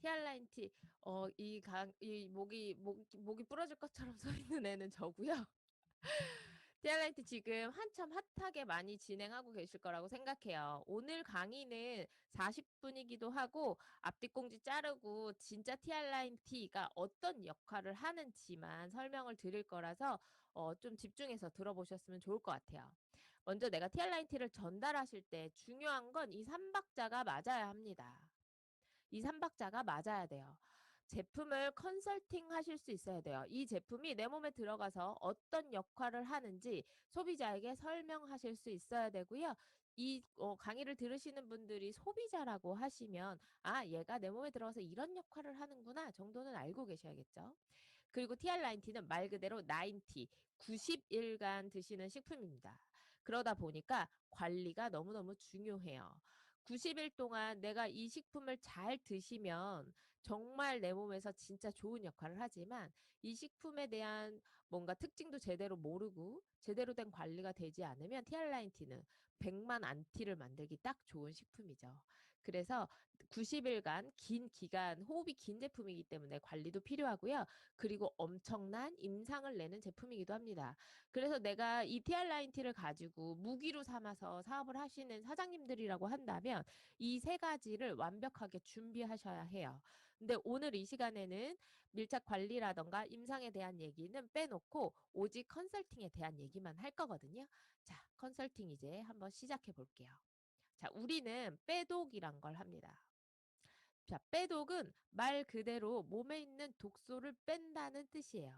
티알라인티 이 목이 부러질 것처럼 서 있는 애는 저고요. 티알라인티 지금 한참 핫하게 많이 진행하고 계실 거라고 생각해요. 오늘 강의는 40분이기도 하고 앞뒤꽁지 자르고 진짜 티알라인티가 어떤 역할을 하는지만 설명을 드릴 거라서 좀 집중해서 들어보셨으면 좋을 것 같아요. 먼저 내가 티알라인티를 전달하실 때 중요한 건 이 삼박자가 맞아야 합니다. 이 삼박자가 맞아야 돼요. 제품을 컨설팅 하실 수 있어야 돼요. 이 제품이 내 몸에 들어가서 어떤 역할을 하는지 소비자에게 설명하실 수 있어야 되고요. 이 강의를 들으시는 분들이 소비자라고 하시면 아, 얘가 내 몸에 들어가서 이런 역할을 하는구나 정도는 알고 계셔야겠죠. 그리고 TR90는 말 그대로 90, 90일간 드시는 식품입니다. 그러다 보니까 관리가 너무너무 중요해요. 90일 동안 내가 이 식품을 잘 드시면 정말 내 몸에서 진짜 좋은 역할을 하지만 이 식품에 대한 뭔가 특징도 제대로 모르고 제대로 된 관리가 되지 않으면 티알라인티는 100만 안티를 만들기 딱 좋은 식품이죠. 그래서 90일간 긴 기간 호흡이 긴 제품이기 때문에 관리도 필요하고요. 그리고 엄청난 임상을 내는 제품이기도 합니다. 그래서 내가 이 TR90를 가지고 무기로 삼아서 사업을 하시는 사장님들이라고 한다면 이 세 가지를 완벽하게 준비하셔야 해요. 근데 오늘 이 시간에는 밀착 관리라던가 임상에 대한 얘기는 빼놓고 오직 컨설팅에 대한 얘기만 할 거거든요. 자, 컨설팅 이제 한번 시작해 볼게요. 자, 우리는 빼독이란 걸 합니다. 자, 빼독은 말 그대로 몸에 있는 독소를 뺀다는 뜻이에요.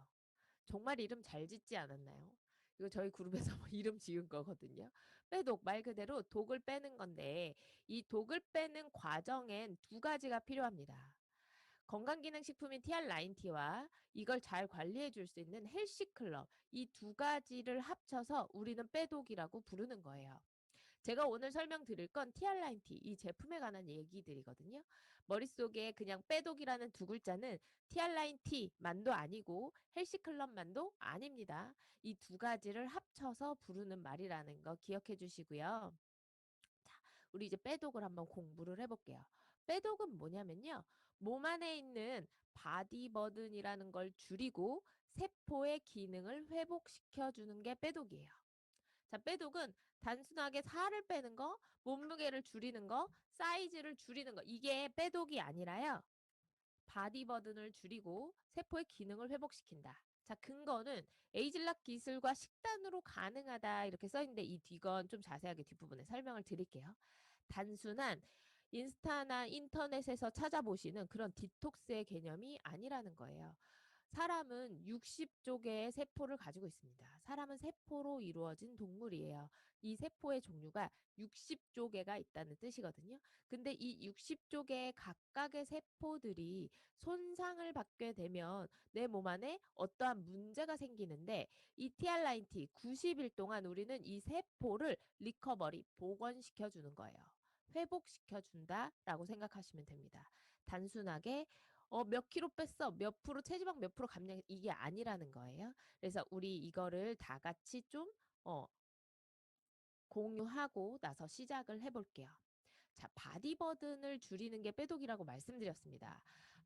정말 이름 잘 짓지 않았나요? 이거 저희 그룹에서 이름 지은 거거든요. 빼독 말 그대로 독을 빼는 건데 이 독을 빼는 과정엔 두 가지가 필요합니다. 건강기능식품인 TR90와 이걸 잘 관리해 줄 수 있는 헬시클럽 이 두 가지를 합쳐서 우리는 빼독이라고 부르는 거예요. 제가 오늘 설명드릴 건 TR90 이 제품에 관한 얘기들이거든요. 머릿속에 그냥 빼독이라는 두 글자는 TR90만도 아니고 헬시클럽만도 아닙니다. 이 두 가지를 합쳐서 부르는 말이라는 거 기억해 주시고요. 자, 우리 이제 빼독을 한번 공부를 해볼게요. 빼독은 뭐냐면요. 몸 안에 있는 바디버든이라는 걸 줄이고 세포의 기능을 회복시켜 주는 게 빼독이에요. 자, 빼독은 단순하게 살을 빼는 거, 몸무게를 줄이는 거, 사이즈를 줄이는 거 이게 빼독이 아니라요. 바디버든을 줄이고 세포의 기능을 회복시킨다. 자, 근거는 에이즐락 기술과 식단으로 가능하다 이렇게 써 있는데 이 뒤건 좀 자세하게 뒷부분에 설명을 드릴게요. 단순한 인스타나 인터넷에서 찾아보시는 그런 디톡스의 개념이 아니라는 거예요. 사람은 60조 개의 세포를 가지고 있습니다. 사람은 세포로 이루어진 동물이에요. 이 세포의 종류가 60조 개가 있다는 뜻이거든요. 근데 이 60조 개의 각각의 세포들이 손상을 받게 되면 내 몸 안에 어떠한 문제가 생기는데 이 TR90 90일 동안 우리는 이 세포를 리커버리 복원시켜 주는 거예요. 회복시켜 준다라고 생각하시면 됩니다. 단순하게 몇 킬로 뺐어, 몇 프로 체지방 몇 프로 감량 이게 아니라는 거예요. 그래서 우리 이거를 다 같이 좀 공유하고 나서 시작을 해볼게요. 자, 바디버든을 줄이는 게 빼독이라고 말씀드렸습니다.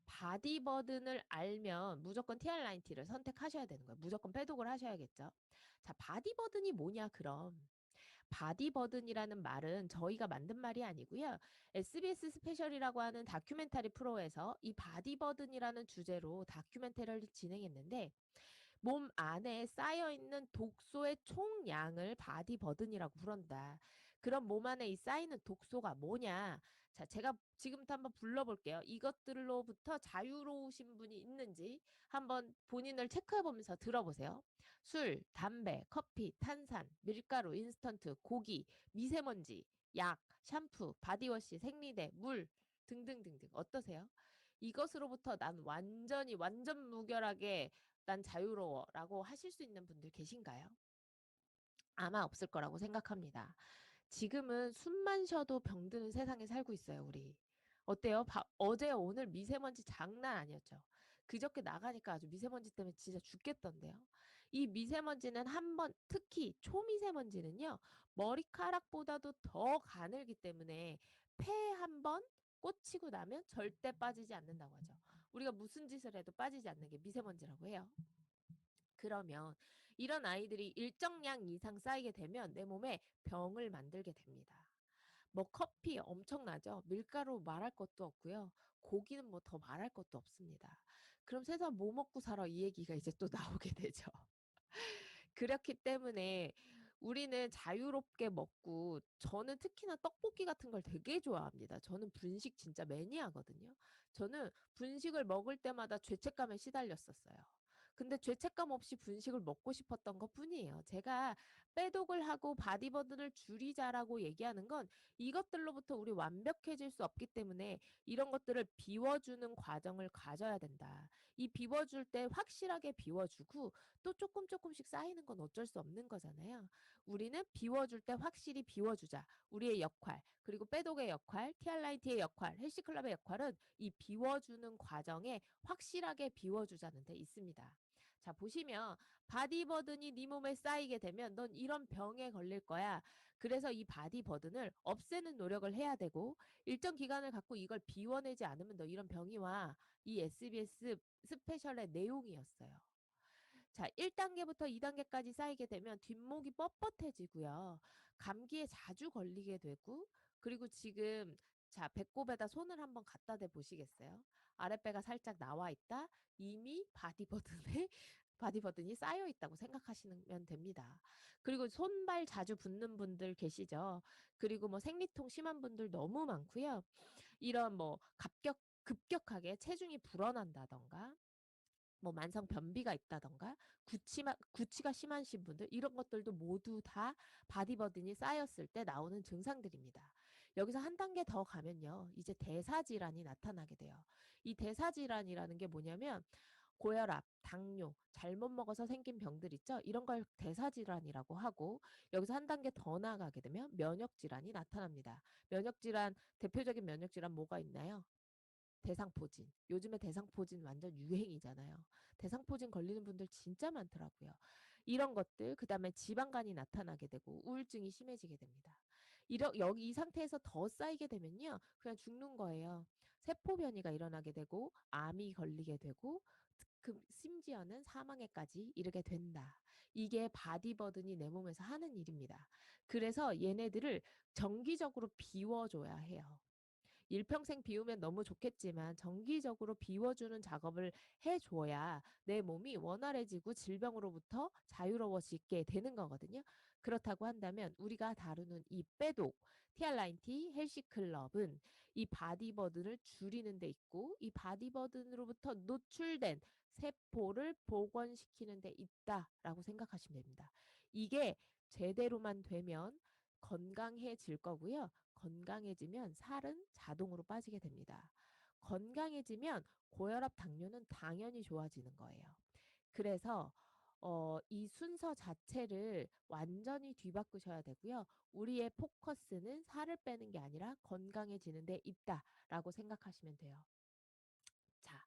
바디버든을 알면 무조건 TR90를 선택하셔야 되는 거예요. 무조건 빼독을 하셔야겠죠. 자, 바디버든이 뭐냐 그럼. 바디버든이라는 말은 저희가 만든 말이 아니고요. SBS 스페셜이라고 하는 다큐멘터리 프로에서 이 바디버든이라는 주제로 다큐멘터리를 진행했는데 몸 안에 쌓여있는 독소의 총량을 바디버든이라고 부른다. 그럼 몸 안에 이 쌓이는 독소가 뭐냐? 자, 제가 지금부터 한번 불러볼게요. 이것들로부터 자유로우신 분이 있는지 한번 본인을 체크해보면서 들어보세요. 술, 담배, 커피, 탄산, 밀가루, 인스턴트, 고기, 미세먼지, 약, 샴푸, 바디워시, 생리대, 물 등등등등 어떠세요? 이것으로부터 난 완전히 완전 무결하게 난 자유로워라고 하실 수 있는 분들 계신가요? 아마 없을 거라고 생각합니다. 지금은 숨만 쉬어도 병드는 세상에 살고 있어요, 우리. 어때요? 어제 오늘 미세먼지 장난 아니었죠? 그저께 나가니까 아주 미세먼지 때문에 진짜 죽겠던데요. 이 미세먼지는 한번 특히 초미세먼지는요. 머리카락보다도 더 가늘기 때문에 폐 한 번, 꽂히고 나면 절대 빠지지 않는다고 하죠. 우리가 무슨 짓을 해도 빠지지 않는 게 미세먼지라고 해요. 그러면 이런 아이들이 일정량 이상 쌓이게 되면 내 몸에 병을 만들게 됩니다. 뭐 커피 엄청나죠? 밀가루 말할 것도 없고요. 고기는 뭐 더 말할 것도 없습니다. 그럼 세상 뭐 먹고 살아 이 얘기가 이제 또 나오게 되죠. 그렇기 때문에 우리는 자유롭게 먹고 저는 특히나 떡볶이 같은 걸 되게 좋아합니다. 저는 분식 진짜 매니아거든요. 저는 분식을 먹을 때마다 죄책감에 시달렸었어요. 근데 죄책감 없이 분식을 먹고 싶었던 것뿐이에요. 제가 빼독을 하고 바디버든을 줄이자라고 얘기하는 건 이것들로부터 우리 완벽해질 수 없기 때문에 이런 것들을 비워주는 과정을 가져야 된다. 이 비워줄 때 확실하게 비워주고 또 조금 조금씩 쌓이는 건 어쩔 수 없는 거잖아요. 우리는 비워줄 때 확실히 비워주자. 우리의 역할, 그리고 빼독의 역할, 티알라이트의 역할, 헬시클럽의 역할은 이 비워주는 과정에 확실하게 비워주자는 데 있습니다. 자, 보시면 바디버든이 네 몸에 쌓이게 되면 넌 이런 병에 걸릴 거야. 그래서 이 바디버든을 없애는 노력을 해야 되고 일정 기간을 갖고 이걸 비워내지 않으면 너 이런 병이 와. 이 SBS 스페셜의 내용이었어요. 자, 1단계부터 2단계까지 쌓이게 되면 뒷목이 뻣뻣해지고요. 감기에 자주 걸리게 되고, 그리고 지금, 자, 배꼽에다 손을 한번 갖다 대 보시겠어요? 아랫배가 살짝 나와 있다? 이미 바디버든에, 바디버든이 쌓여 있다고 생각하시면 됩니다. 그리고 손발 자주 붓는 분들 계시죠? 그리고 뭐 생리통 심한 분들 너무 많고요. 이런 뭐 급격하게 체중이 불어난다던가, 뭐 만성 변비가 있다던가 구취가 심하신 분들 이런 것들도 모두 다 바디버든이 쌓였을 때 나오는 증상들입니다. 여기서 한 단계 더 가면요. 이제 대사질환이 나타나게 돼요. 이 대사질환이라는 게 뭐냐면 고혈압, 당뇨, 잘못 먹어서 생긴 병들 있죠? 이런 걸 대사질환이라고 하고 여기서 한 단계 더 나아가게 되면 면역질환이 나타납니다. 면역질환, 대표적인 면역질환 뭐가 있나요? 대상포진. 요즘에 대상포진 완전 유행이잖아요. 대상포진 걸리는 분들 진짜 많더라고요. 이런 것들, 그 다음에 지방간이 나타나게 되고 우울증이 심해지게 됩니다. 여기 이 상태에서 더 쌓이게 되면요. 그냥 죽는 거예요. 세포 변이가 일어나게 되고 암이 걸리게 되고 심지어는 사망에까지 이르게 된다. 이게 바디버든이 내 몸에서 하는 일입니다. 그래서 얘네들을 정기적으로 비워줘야 해요. 일평생 비우면 너무 좋겠지만 정기적으로 비워주는 작업을 해줘야 내 몸이 원활해지고 질병으로부터 자유로워지게 되는 거거든요. 그렇다고 한다면 우리가 다루는 이 빼독, 티알라인티 헬시클럽은 이 바디버든을 줄이는 데 있고 이 바디버든으로부터 노출된 세포를 복원시키는 데 있다라고 생각하시면 됩니다. 이게 제대로만 되면 건강해질 거고요. 건강해지면 살은 자동으로 빠지게 됩니다. 건강해지면 고혈압, 당뇨는 당연히 좋아지는 거예요. 그래서 이 순서 자체를 완전히 뒤바꾸셔야 되고요. 우리의 포커스는 살을 빼는 게 아니라 건강해지는 데 있다라고 생각하시면 돼요. 자,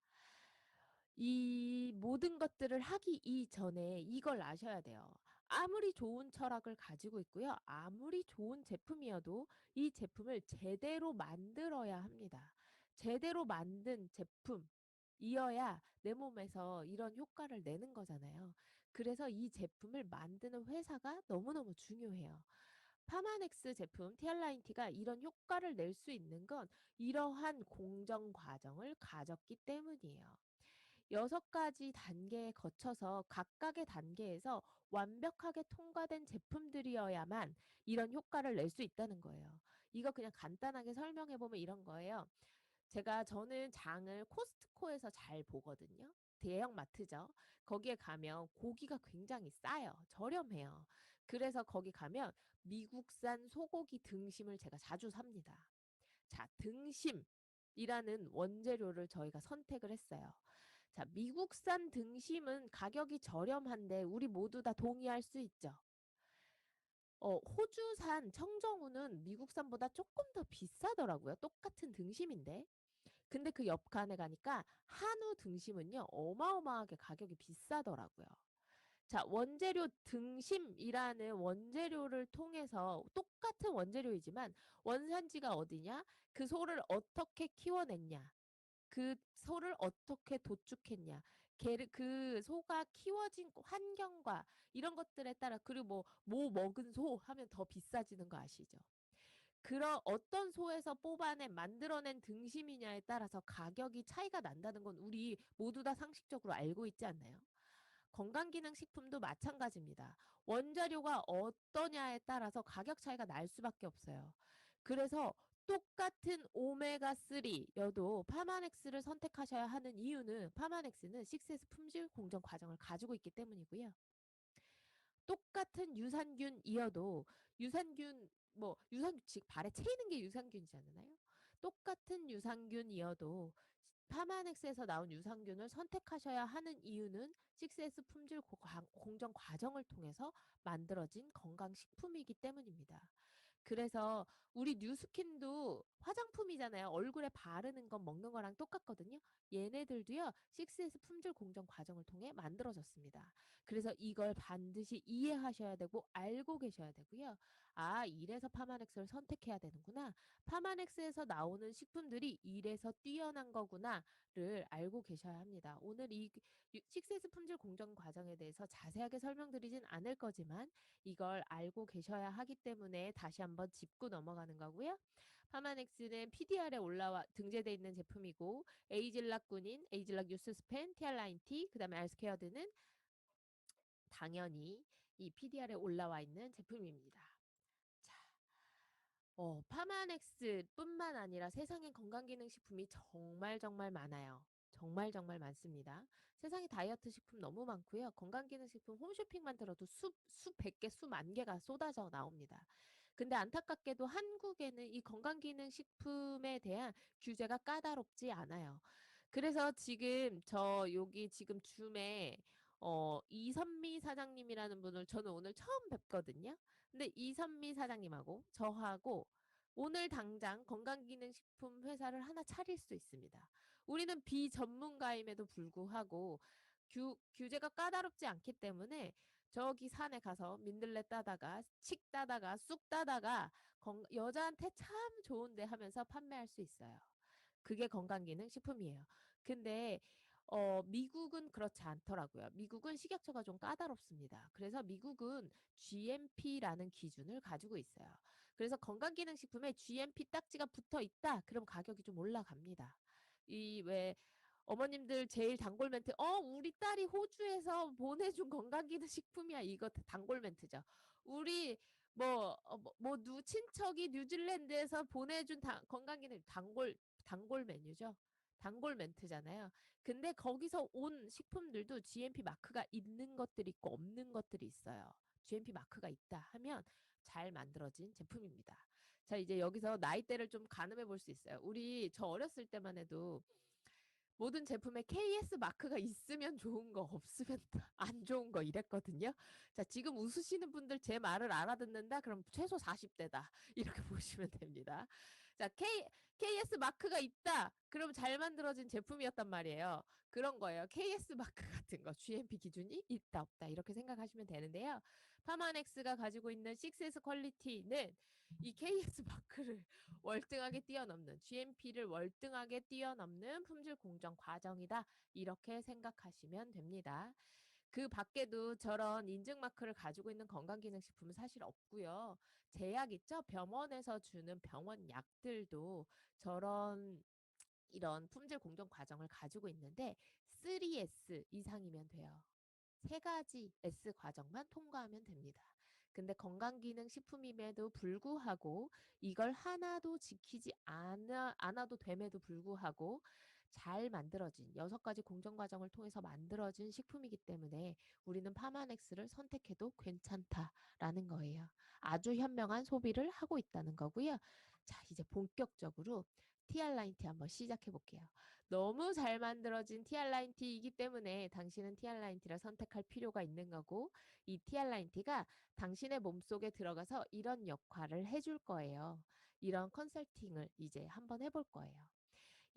이 모든 것들을 하기 이전에 이걸 아셔야 돼요. 아무리 좋은 철학을 가지고 있고요. 아무리 좋은 제품이어도 이 제품을 제대로 만들어야 합니다. 제대로 만든 제품이어야 내 몸에서 이런 효과를 내는 거잖아요. 그래서 이 제품을 만드는 회사가 너무너무 중요해요. 파마넥스 제품 티알라인티가 이런 효과를 낼 수 있는 건 이러한 공정 과정을 가졌기 때문이에요. 6가지 단계에 거쳐서 각각의 단계에서 완벽하게 통과된 제품들이어야만 이런 효과를 낼 수 있다는 거예요. 이거 그냥 간단하게 설명해 보면 이런 거예요. 저는 장을 코스트코에서 잘 보거든요. 대형 마트죠. 거기에 가면 고기가 굉장히 싸요. 저렴해요. 그래서 거기 가면 미국산 소고기 등심을 제가 자주 삽니다. 자, 등심이라는 원재료를 저희가 선택을 했어요. 자, 미국산 등심은 가격이 저렴한데 우리 모두 다 동의할 수 있죠. 호주산 청정우는 미국산보다 조금 더 비싸더라고요. 똑같은 등심인데. 근데 그 옆간에 가니까 한우 등심은요, 어마어마하게 가격이 비싸더라고요. 자, 원재료 등심이라는 원재료를 통해서 똑같은 원재료이지만 원산지가 어디냐? 그 소를 어떻게 키워냈냐? 그 소를 어떻게 도축했냐? 그 소가 키워진 환경과 이런 것들에 따라 그리고 뭐 먹은 소 하면 더 비싸지는 거 아시죠? 그런 어떤 소에서 뽑아낸 만들어낸 등심이냐에 따라서 가격이 차이가 난다는 건 우리 모두 다 상식적으로 알고 있지 않나요? 건강기능식품도 마찬가지입니다. 원자료가 어떠냐에 따라서 가격 차이가 날 수밖에 없어요. 그래서 똑같은 오메가3여도 파마넥스를 선택하셔야 하는 이유는 파마넥스는 6S 품질 공정 과정을 가지고 있기 때문이고요. 똑같은 유산균이어도 유산균 유산균 즉 발에 채이는 게 유산균이잖아요. 똑같은 유산균이어도 파마넥스에서 나온 유산균을 선택하셔야 하는 이유는 6S 품질 공정 과정을 통해서 만들어진 건강식품이기 때문입니다. 그래서 우리 뉴스킨도 화장품이잖아요. 얼굴에 바르는 건 먹는 거랑 똑같거든요. 얘네들도요. 6S 품질 공정 과정을 통해 만들어졌습니다. 그래서 이걸 반드시 이해하셔야 되고 알고 계셔야 되고요. 아, 이래서 파마넥스를 선택해야 되는구나. 파마넥스에서 나오는 식품들이 이래서 뛰어난 거구나를 알고 계셔야 합니다. 오늘 이 6S 품질 공정 과정에 대해서 자세하게 설명드리진 않을 거지만 이걸 알고 계셔야 하기 때문에 다시 한번 짚고 넘어가는 거고요. 파마넥스는 PDR에 올라와 등재되어 있는 제품이고 에이즐락 군인, 에이즐락 유스스펜, 티알라인티, 그 다음에 알스케어드는 당연히 이 PDR에 올라와 있는 제품입니다. 자, 파마넥스뿐만 아니라 세상엔 건강기능식품이 정말 정말 많아요. 정말 정말 많습니다. 세상에 다이어트 식품 너무 많고요. 건강기능식품 홈쇼핑만 들어도 수백 개, 수만 개가 쏟아져 나옵니다. 근데 안타깝게도 한국에는 이 건강기능식품에 대한 규제가 까다롭지 않아요. 그래서 지금 여기 지금 줌에 이선미 사장님이라는 분을 저는 오늘 처음 뵙거든요. 근데 이선미 사장님하고 저하고 오늘 당장 건강기능식품 회사를 하나 차릴 수 있습니다. 우리는 비전문가임에도 불구하고 규제가 까다롭지 않기 때문에 저기 산에 가서 민들레 따다가 칡 따다가 쑥 따다가 여자한테 참 좋은데 하면서 판매할 수 있어요. 그게 건강기능식품이에요. 근데 미국은 그렇지 않더라고요. 미국은 식약처가 좀 까다롭습니다. 그래서 미국은 GMP라는 기준을 가지고 있어요. 그래서 건강기능식품에 GMP 딱지가 붙어 있다. 그럼 가격이 좀 올라갑니다. 이 왜 어머님들 제일 단골 멘트, 우리 딸이 호주에서 보내준 건강기능식품이야. 이거 단골 멘트죠. 우리 친척이 뉴질랜드에서 보내준 건강기능 단골 메뉴죠. 단골 멘트잖아요. 근데 거기서 온 식품들도 GMP 마크가 있는 것들이 있고 없는 것들이 있어요. GMP 마크가 있다 하면 잘 만들어진 제품입니다. 자, 이제 여기서 나이대를 좀 가늠해 볼 수 있어요. 저 어렸을 때만 해도 모든 제품에 KS 마크가 있으면 좋은 거 없으면 안 좋은 거 이랬거든요. 자, 지금 웃으시는 분들 제 말을 알아듣는다? 그럼 최소 40대다. 이렇게 보시면 됩니다. 자, KS 마크가 있다. 그럼 잘 만들어진 제품이었단 말이에요. 그런 거예요. KS 마크 같은 거, GMP 기준이 있다, 없다. 이렇게 생각하시면 되는데요. 파마넥스가 가지고 있는 6S 퀄리티는 이 KS 마크를 월등하게 뛰어넘는 GMP를 월등하게 뛰어넘는 품질 공정 과정이다. 이렇게 생각하시면 됩니다. 그 밖에도 저런 인증 마크를 가지고 있는 건강기능식품은 사실 없고요. 제약 있죠? 병원에서 주는 병원 약들도 저런 이런 품질 공정 과정을 가지고 있는데 3S 이상이면 돼요. 세 가지 S 과정만 통과하면 됩니다. 근데 건강기능식품임에도 불구하고 이걸 하나도 지키지 않아도 됨에도 불구하고 잘 만들어진 6가지 공정과정을 통해서 만들어진 식품이기 때문에 우리는 파마넥스를 선택해도 괜찮다라는 거예요. 아주 현명한 소비를 하고 있다는 거고요. 자, 이제 본격적으로 TR9T 한번 시작해 볼게요. 너무 잘 만들어진 TR9T이기 때문에 당신은 TR9T를 선택할 필요가 있는 거고 이 TR9T가 당신의 몸속에 들어가서 이런 역할을 해줄 거예요. 이런 컨설팅을 이제 한번 해볼 거예요.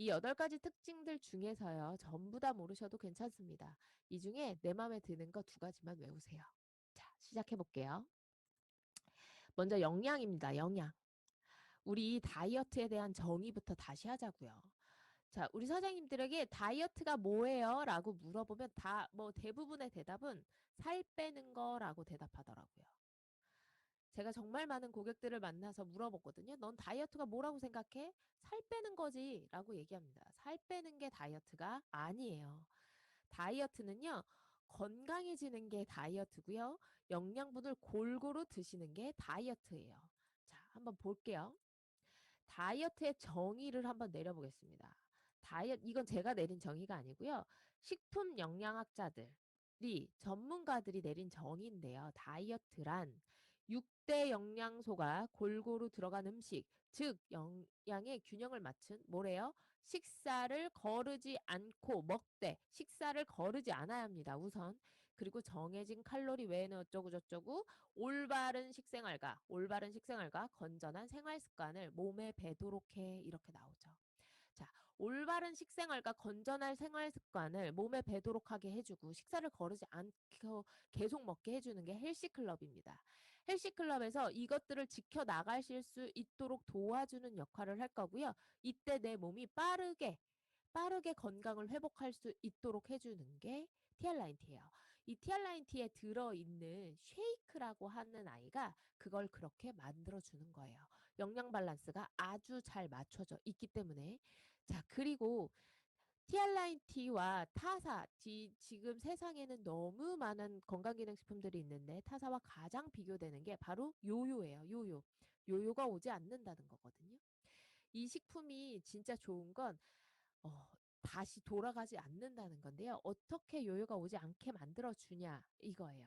이 8가지 특징들 중에서요. 전부 다 모르셔도 괜찮습니다. 이 중에 내 마음에 드는 거 2가지만 외우세요. 자, 시작해 볼게요. 먼저 영양입니다. 영양. 우리 다이어트에 대한 정의부터 다시 하자고요. 자, 우리 사장님들에게 다이어트가 뭐예요? 라고 물어보면 다 뭐 대부분의 대답은 살 빼는 거라고 대답하더라고요. 제가 정말 많은 고객들을 만나서 물어보거든요. 넌 다이어트가 뭐라고 생각해? 살 빼는 거지. 라고 얘기합니다. 살 빼는 게 다이어트가 아니에요. 다이어트는요, 건강해지는 게 다이어트고요. 영양분을 골고루 드시는 게 다이어트예요. 자, 한번 볼게요. 다이어트의 정의를 한번 내려보겠습니다. 이건 제가 내린 정의가 아니고요. 식품 영양학자들이 전문가들이 내린 정의인데요. 다이어트란 6대 영양소가 골고루 들어간 음식, 즉 영양의 균형을 맞춘 뭐래요? 식사를 거르지 않고 먹되 식사를 거르지 않아야 합니다. 우선. 그리고 정해진 칼로리 외에는 어쩌고저쩌고 올바른 식생활과 건전한 생활 습관을 몸에 배도록 해 이렇게 나오죠. 자, 올바른 식생활과 건전한 생활 습관을 몸에 배도록 하게 해주고 식사를 거르지 않고 계속 먹게 해주는 게 헬시클럽입니다. 헬시클럽에서 이것들을 지켜나가실 수 있도록 도와주는 역할을 할 거고요. 이때 내 몸이 빠르게 건강을 회복할 수 있도록 해주는 게 티알라인티예요. 이 티알라인티에 들어있는 쉐이크라고 하는 아이가 그걸 그렇게 만들어주는 거예요. 영양 밸런스가 아주 잘 맞춰져 있기 때문에. 자, 그리고 티알라인티와 타사, 지금 세상에는 너무 많은 건강기능식품들이 있는데 타사와 가장 비교되는 게 바로 요요예요. 요요. 요요가 오지 않는다는 거거든요. 이 식품이 진짜 좋은 건 어, 다시 돌아가지 않는다는 건데요. 어떻게 요요가 오지 않게 만들어주냐 이거예요.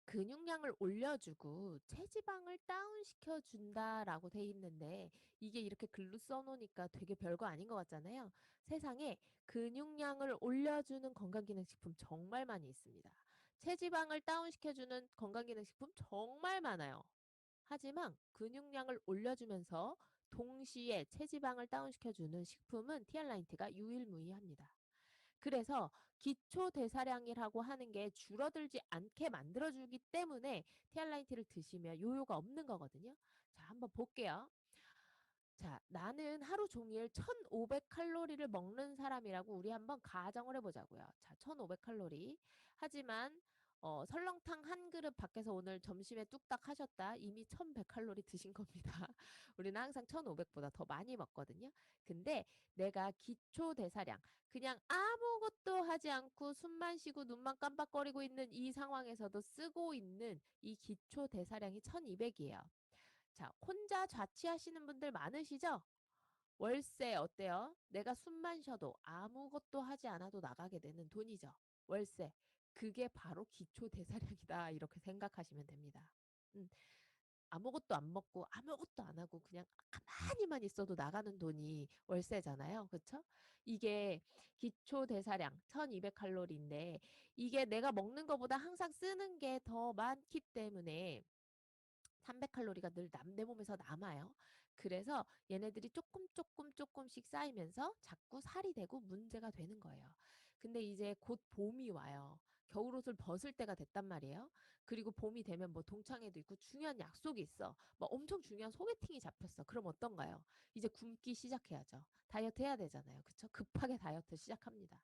근육량을 올려주고 체지방을 다운시켜 준다라고 돼 있는데 이게 이렇게 글로 써놓으니까 되게 별거 아닌 것 같잖아요. 세상에 근육량을 올려주는 건강기능식품 정말 많이 있습니다. 체지방을 다운시켜주는 건강기능식품 정말 많아요. 하지만 근육량을 올려주면서 동시에 체지방을 다운시켜주는 식품은 티알라인트가 유일무이합니다. 그래서 기초 대사량이라고 하는 게 줄어들지 않게 만들어주기 때문에 티알라인트를 드시면 요요가 없는 거거든요. 자, 한번 볼게요. 자, 나는 하루 종일 1500칼로리를 먹는 사람이라고 우리 한번 가정을 해보자고요. 자, 1500칼로리. 하지만 설렁탕 한 그릇 밖에서 오늘 점심에 뚝딱 하셨다. 이미 1100칼로리 드신 겁니다. 우리는 항상 1500보다 더 많이 먹거든요. 근데 내가 기초 대사량, 그냥 아무것도 하지 않고 숨만 쉬고 눈만 깜빡거리고 있는 이 상황에서도 쓰고 있는 이 기초 대사량이 1200이에요. 자, 혼자 자취하시는 분들 많으시죠? 월세 어때요? 내가 숨만 쉬어도 아무것도 하지 않아도 나가게 되는 돈이죠. 월세. 그게 바로 기초 대사량이다. 이렇게 생각하시면 됩니다. 음, 아무것도 안 먹고 아무것도 안 하고 그냥 가만히만 있어도 나가는 돈이 월세잖아요. 그쵸? 이게 기초 대사량 1200칼로리인데 이게 내가 먹는 것보다 항상 쓰는 게 더 많기 때문에 300칼로리가 늘 내 몸에서 남아요. 그래서 얘네들이 조금씩 쌓이면서 자꾸 살이 되고 문제가 되는 거예요. 근데 이제 곧 봄이 와요. 겨울옷을 벗을 때가 됐단 말이에요. 그리고 봄이 되면 뭐 동창회도 있고 중요한 약속이 있어. 뭐 엄청 중요한 소개팅이 잡혔어. 그럼 어떤가요? 이제 굶기 시작해야죠. 다이어트 해야 되잖아요. 그쵸? 급하게 다이어트 시작합니다.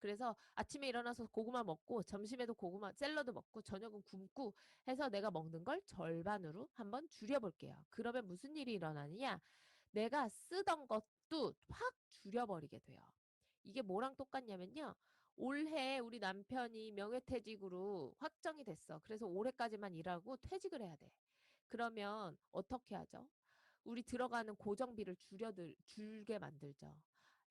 그래서 아침에 일어나서 고구마 먹고 점심에도 고구마 샐러드 먹고 저녁은 굶고 해서 내가 먹는 걸 절반으로 한번 줄여볼게요. 그러면 무슨 일이 일어나느냐? 내가 쓰던 것도 확 줄여버리게 돼요. 이게 뭐랑 똑같냐면요. 올해 우리 남편이 명예퇴직으로 확정이 됐어. 그래서 올해까지만 일하고 퇴직을 해야 돼. 그러면 어떻게 하죠? 우리 들어가는 고정비를 줄게 만들죠.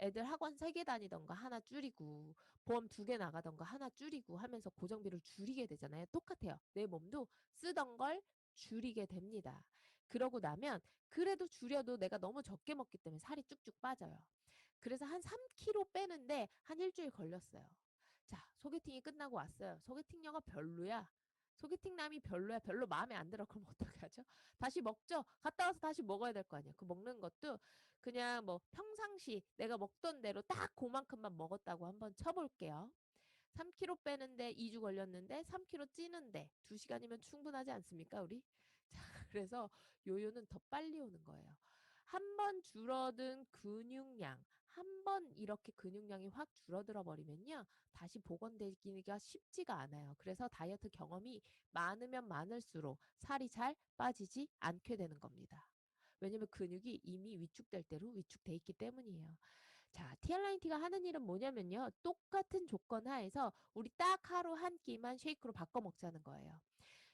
애들 학원 3개 다니던가 하나 줄이고 보험 2개 나가던가 하나 줄이고 하면서 고정비를 줄이게 되잖아요. 똑같아요. 내 몸도 쓰던 걸 줄이게 됩니다. 그러고 나면 그래도 줄여도 내가 너무 적게 먹기 때문에 살이 쭉쭉 빠져요. 그래서 한 3kg 빼는데 한 일주일 걸렸어요. 자, 소개팅이 끝나고 왔어요. 소개팅녀가 별로야. 소개팅남이 별로야. 별로 마음에 안 들어. 그럼 어떻게 하죠? 다시 먹죠. 갔다 와서 다시 먹어야 될 거 아니야. 그 먹는 것도 그냥 뭐 평상시 내가 먹던 대로 딱 그만큼만 먹었다고 한번 쳐볼게요. 3kg 빼는데 2주 걸렸는데 3kg 찌는데 2시간이면 충분하지 않습니까, 우리? 자, 그래서 요요는 더 빨리 오는 거예요. 한 번 줄어든 근육량, 한 번 이렇게 근육량이 확 줄어들어 버리면요. 다시 복원되기가 쉽지가 않아요. 그래서 다이어트 경험이 많으면 많을수록 살이 잘 빠지지 않게 되는 겁니다. 왜냐면 근육이 이미 위축될 대로 위축돼 있기 때문이에요. 자, TR라인티가 하는 일은 뭐냐면요. 똑같은 조건 하에서 우리 딱 하루 한 끼만 쉐이크로 바꿔 먹자는 거예요.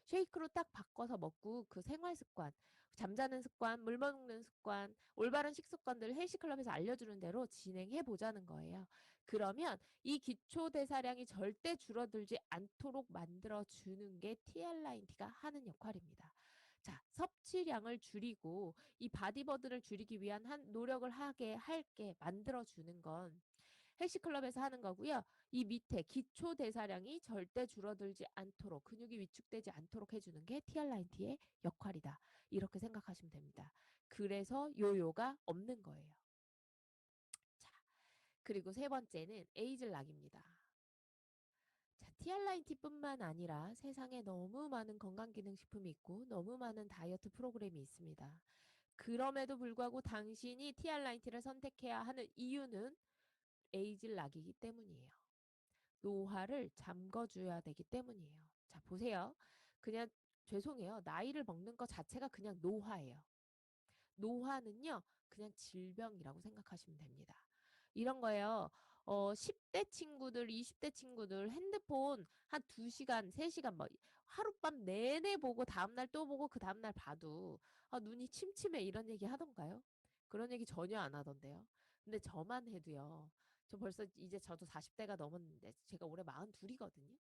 쉐이크로 딱 바꿔서 먹고 그 생활 습관, 잠자는 습관, 물 먹는 습관, 올바른 식습관들을 헬스클럽에서 알려주는 대로 진행해 보자는 거예요. 그러면 이 기초 대사량이 절대 줄어들지 않도록 만들어 주는 게 TR라인티가 하는 역할입니다. 자, 섭취량을 줄이고 이 바디버드를 줄이기 위한 한 노력을 하게 할게 만들어 주는 건 헬스클럽에서 하는 거고요. 이 밑에 기초 대사량이 절대 줄어들지 않도록 근육이 위축되지 않도록 해주는 게 TR라인티의 역할이다. 이렇게 생각하시면 됩니다. 그래서 요요가 없는 거예요. 자, 그리고 세 번째는 에이즐락입니다. 자, TR라인티뿐만 아니라 세상에 너무 많은 건강기능식품이 있고 너무 많은 다이어트 프로그램이 있습니다. 그럼에도 불구하고 당신이 TR라인티를 선택해야 하는 이유는 에이즐락이기 때문이에요. 노화를 잠궈줘야 되기 때문이에요. 자, 보세요. 그냥 죄송해요. 나이를 먹는 것 자체가 그냥 노화예요. 노화는요, 그냥 질병이라고 생각하시면 됩니다. 이런 거예요. 10대 친구들, 20대 친구들 핸드폰 한 2시간, 3시간 뭐 하룻밤 내내 보고 다음날 또 보고 그 다음날 봐도 아, 눈이 침침해 이런 얘기 하던가요? 그런 얘기 전혀 안 하던데요. 근데 저만 해도요. 저 벌써 이제 저도 40대가 넘었는데 제가 올해 42이거든요.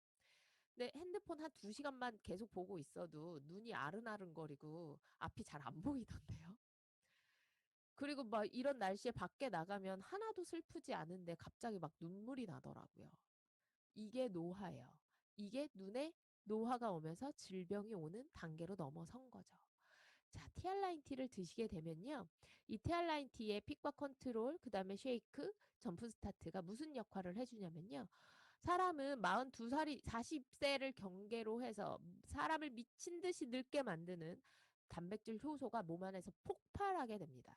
근데 핸드폰 한 2시간만 계속 보고 있어도 눈이 아른아른거리고 앞이 잘 안 보이던데요. 그리고 막 이런 날씨에 밖에 나가면 하나도 슬프지 않은데 갑자기 막 눈물이 나더라고요. 이게 노화예요. 이게 눈에 노화가 오면서 질병이 오는 단계로 넘어선 거죠. 자, TR라인티를 드시게 되면요. 이 TR라인티의 픽과 컨트롤, 그 다음에 쉐이크, 점프 스타트가 무슨 역할을 해주냐면요. 사람은 42살이 40세를 경계로 해서 사람을 미친 듯이 늙게 만드는 단백질 효소가 몸 안에서 폭발하게 됩니다.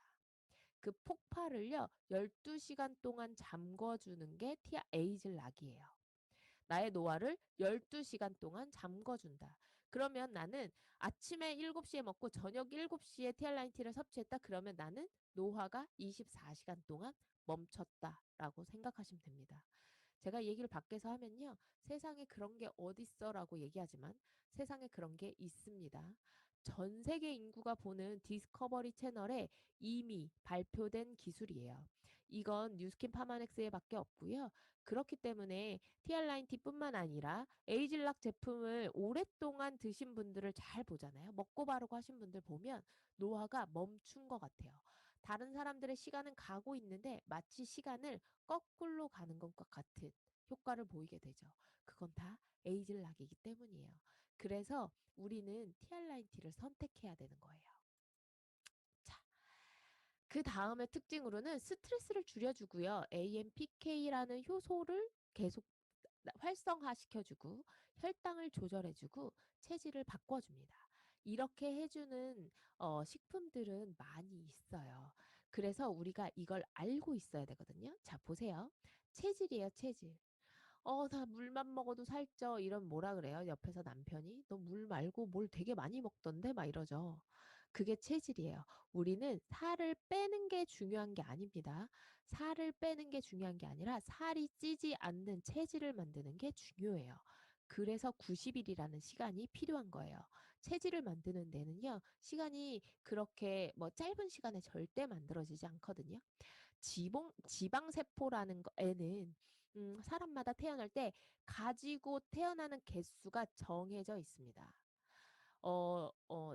그 폭발을요, 12시간 동안 잠궈주는 게 에이즐락이에요. 나의 노화를 12시간 동안 잠궈준다. 그러면 나는 아침에 7시에 먹고 저녁 7시에 TR라인티를 섭취했다. 그러면 나는 노화가 24시간 동안 멈췄다라고 생각하시면 됩니다. 제가 얘기를 밖에서 하면요. 세상에 그런 게 어딨어라고 얘기하지만 세상에 그런 게 있습니다. 전 세계 인구가 보는 디스커버리 채널에 이미 발표된 기술이에요. 이건 뉴스킨 파마넥스에 밖에 없고요. 그렇기 때문에 TR라인티뿐만 아니라 에이즐락 제품을 오랫동안 드신 분들을 잘 보잖아요. 먹고 바르고 하신 분들 보면 노화가 멈춘 것 같아요. 다른 사람들의 시간은 가고 있는데 마치 시간을 거꾸로 가는 것과 같은 효과를 보이게 되죠. 그건 다 에이즐락이기 때문이에요. 그래서 우리는 TR라인티를 선택해야 되는 거예요. 자, 그 다음의 특징으로는 스트레스를 줄여주고요. AMPK라는 효소를 계속 활성화시켜주고 혈당을 조절해주고 체질을 바꿔줍니다. 이렇게 해주는 식품들은 많이 있어요. 그래서 우리가 이걸 알고 있어야 되거든요. 자, 보세요. 체질이에요, 체질. 나 물만 먹어도 살쪄. 이런 뭐라 그래요? 옆에서 남편이. 너 물 말고 뭘 되게 많이 먹던데? 막 이러죠. 그게 체질이에요. 우리는 살을 빼는 게 중요한 게 아닙니다. 살을 빼는 게 중요한 게 아니라 살이 찌지 않는 체질을 만드는 게 중요해요. 그래서 90일이라는 시간이 필요한 거예요. 체질을 만드는 데는요, 시간이 그렇게 뭐 짧은 시간에 절대 만들어지지 않거든요. 지방세포라는 거에는 사람마다 태어날 때 가지고 태어나는 개수가 정해져 있습니다.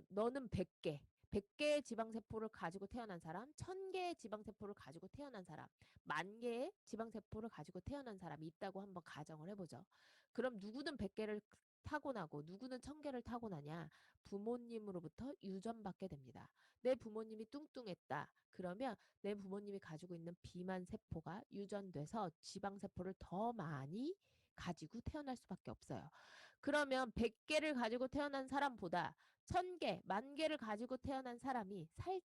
너는 100개, 100개의 지방세포를 가지고 태어난 사람, 1000개의 지방세포를 가지고 태어난 사람, 10,000개의 지방세포를 가지고 태어난 사람이 있다고 한번 가정을 해보죠. 그럼 누구든 100개를 타고나고 누구는 1000개를 타고나냐? 부모님으로부터 유전받게 됩니다. 내 부모님이 뚱뚱했다. 그러면 내 부모님이 가지고 있는 비만 세포가 유전돼서 지방 세포를 더 많이 가지고 태어날 수밖에 없어요. 그러면 100개를 가지고 태어난 사람보다 1000개, 10,000개를 가지고 태어난 사람이 살이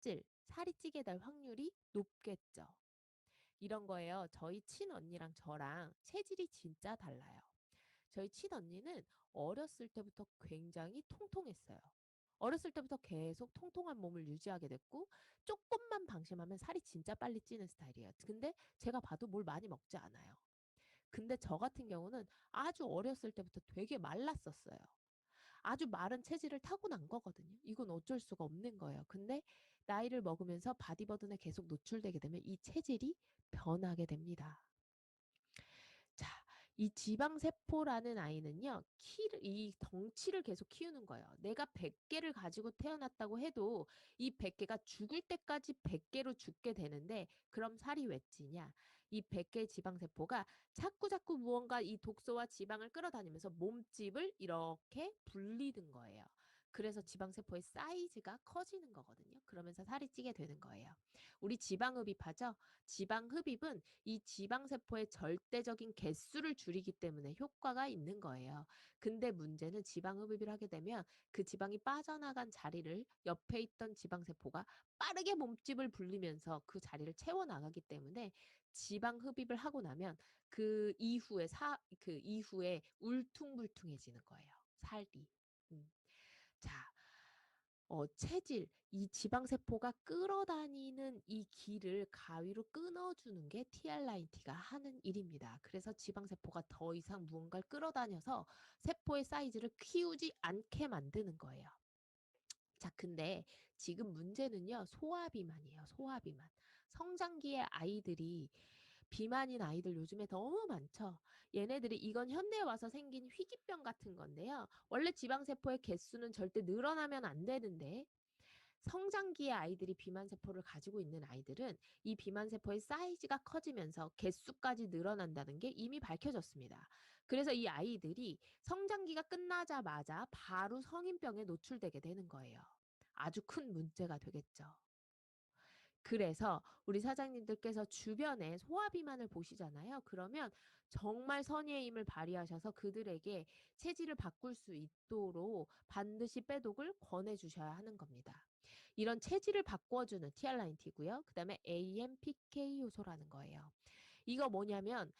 찌게 될 확률이 높겠죠. 이런 거예요. 저희 친언니랑 저랑 체질이 진짜 달라요. 저희 친언니는 어렸을 때부터 굉장히 통통했어요. 어렸을 때부터 계속 통통한 몸을 유지하게 됐고 조금만 방심하면 살이 진짜 빨리 찌는 스타일이에요. 근데 제가 봐도 뭘 많이 먹지 않아요. 근데 저 같은 경우는 아주 어렸을 때부터 되게 말랐었어요. 아주 마른 체질을 타고난 거거든요. 이건 어쩔 수가 없는 거예요. 근데 나이를 먹으면서 바디버든에 계속 노출되게 되면 이 체질이 변하게 됩니다. 자, 이 지방세포라는 아이는요, 이 덩치를 계속 키우는 거예요. 내가 100개를 가지고 태어났다고 해도 이 100개가 죽을 때까지 100개로 죽게 되는데, 그럼 살이 왜 찌냐? 이 100개의 지방세포가 자꾸 무언가 이 독소와 지방을 끌어다니면서 몸집을 이렇게 불리는 거예요. 그래서 지방세포의 사이즈가 커지는 거거든요. 그러면서 살이 찌게 되는 거예요. 우리 지방흡입하죠? 지방흡입은 이 지방세포의 절대적인 개수를 줄이기 때문에 효과가 있는 거예요. 근데 문제는 지방흡입을 하게 되면 그 지방이 빠져나간 자리를 옆에 있던 지방세포가 빠르게 몸집을 불리면서 그 자리를 채워나가기 때문에 지방흡입을 하고 나면 그 이후에 울퉁불퉁해지는 거예요. 살이. 음. 자, 체질, 이 지방세포가 끌어다니는 이 길을 가위로 끊어주는 게 TR9T가 하는 일입니다. 그래서 지방세포가 더 이상 무언가를 끌어다녀서 세포의 사이즈를 키우지 않게 만드는 거예요. 자, 근데 지금 문제는요, 소아비만이에요. 소아비만. 성장기의 아이들이 비만인 아이들 요즘에 너무 많죠. 얘네들이 이건 현대에 와서 생긴 희귀병 같은 건데요. 원래 지방세포의 개수는 절대 늘어나면 안 되는데 성장기의 아이들이 비만세포를 가지고 있는 아이들은 이 비만세포의 사이즈가 커지면서 개수까지 늘어난다는 게 이미 밝혀졌습니다. 그래서 이 아이들이 성장기가 끝나자마자 바로 성인병에 노출되게 되는 거예요. 아주 큰 문제가 되겠죠. 그래서 우리 사장님들께서 주변에 소아비만을 보시잖아요. 그러면 정말 선의의 힘을 발휘하셔서 그들에게 체질을 바꿀 수 있도록 반드시 빼독을 권해주셔야 하는 겁니다. 이런 체질을 바꿔주는 TR9T고요. 그 다음에 AMPK 요소라는 거예요. 이거 뭐냐면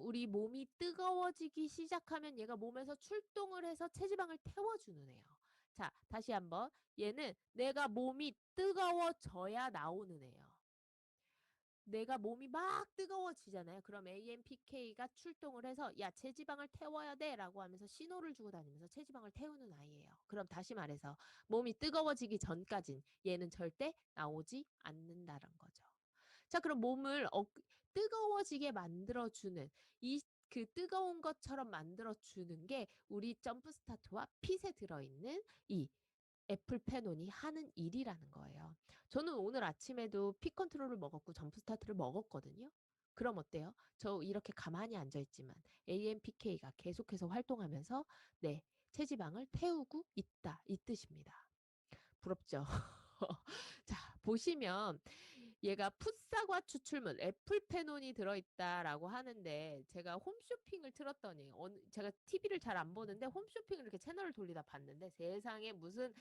우리 몸이 뜨거워지기 시작하면 얘가 몸에서 출동을 해서 체지방을 태워주는 애요. 자, 다시 한번. 얘는 내가 몸이 뜨거워져야 나오는 애요. 내가 몸이 막 뜨거워지잖아요. 그럼 AMPK가 출동을 해서 야, 체지방을 태워야 돼 라고 하면서 신호를 주고 다니면서 체지방을 태우는 아이예요. 그럼 다시 말해서 몸이 뜨거워지기 전까진 얘는 절대 나오지 않는다는 거죠. 자, 그럼 몸을 뜨거워지게 만들어주는 그 뜨거운 것처럼 만들어주는 게 우리 점프스타트와 핏에 들어있는 이 애플페논이 하는 일이라는 거예요. 저는 오늘 아침에도 핏 컨트롤을 먹었고 점프스타트를 먹었거든요. 그럼 어때요? 저 이렇게 가만히 앉아있지만 AMPK가 계속해서 활동하면서 내 체지방을 태우고 있다. 이 뜻입니다. 부럽죠? 자, 보시면 얘가 풋사과 추출물 애플페논이 들어있다라고 하는데 제가 홈쇼핑을 틀었더니 제가 TV를 잘 안 보는데 홈쇼핑을 이렇게 채널을 돌리다 봤는데 세상에 무슨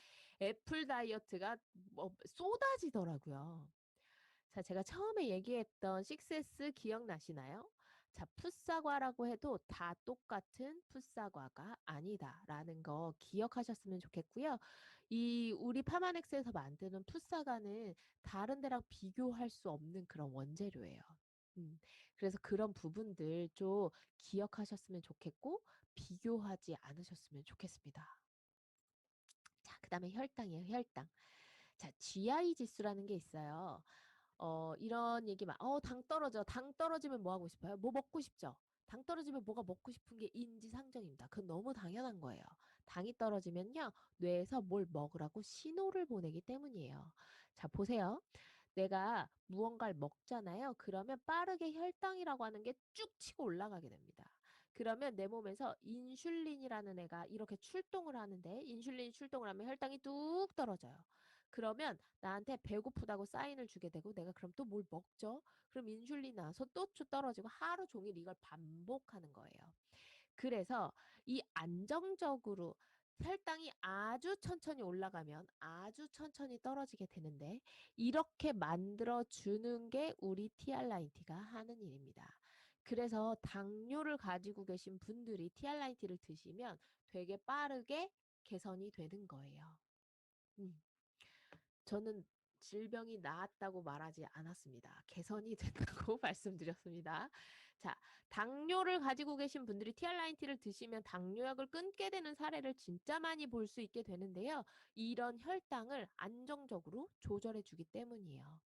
애플 다이어트가 뭐 쏟아지더라고요. 자, 제가 처음에 얘기했던 6S 기억나시나요? 자, 풋사과라고 해도 다 똑같은 풋사과가 아니다라는 거 기억하셨으면 좋겠고요. 우리 파마넥스에서 만드는 풋사과는 다른 데랑 비교할 수 없는 그런 원재료예요. 그래서 그런 부분들 좀 기억하셨으면 좋겠고 비교하지 않으셨으면 좋겠습니다. 자, 그다음에 혈당이에요. 혈당. 자, GI 지수라는 게 있어요. 이런 얘기만, 당 떨어져. 당 떨어지면 뭐 하고 싶어요? 뭐 먹고 싶죠? 당 떨어지면 뭐가 먹고 싶은 게 인지상정입니다. 그건 너무 당연한 거예요. 당이 떨어지면요, 뇌에서 뭘 먹으라고 신호를 보내기 때문이에요. 자, 보세요. 내가 무언가를 먹잖아요. 그러면 빠르게 혈당이라고 하는 게 쭉 치고 올라가게 됩니다. 그러면 내 몸에서 인슐린이라는 애가 이렇게 출동을 하는데 인슐린이 출동을 하면 혈당이 뚝 떨어져요. 그러면 나한테 배고프다고 사인을 주게 되고 내가 그럼 또 뭘 먹죠? 그럼 인슐린 나와서 또 떨어지고 하루 종일 이걸 반복하는 거예요. 그래서 이 안정적으로 혈당이 아주 천천히 올라가면 아주 천천히 떨어지게 되는데 이렇게 만들어 주는 게 우리 TR라인티가 하는 일입니다. 그래서 당뇨를 가지고 계신 분들이 TR라인티를 드시면 되게 빠르게 개선이 되는 거예요. 음. 저는 질병이 나았다고 말하지 않았습니다. 개선이 된다고 말씀드렸습니다. 자, 당뇨를 가지고 계신 분들이 TR라인티를 드시면 당뇨약을 끊게 되는 사례를 진짜 많이 볼 수 있게 되는데요. 이런 혈당을 안정적으로 조절해 주기 때문이에요.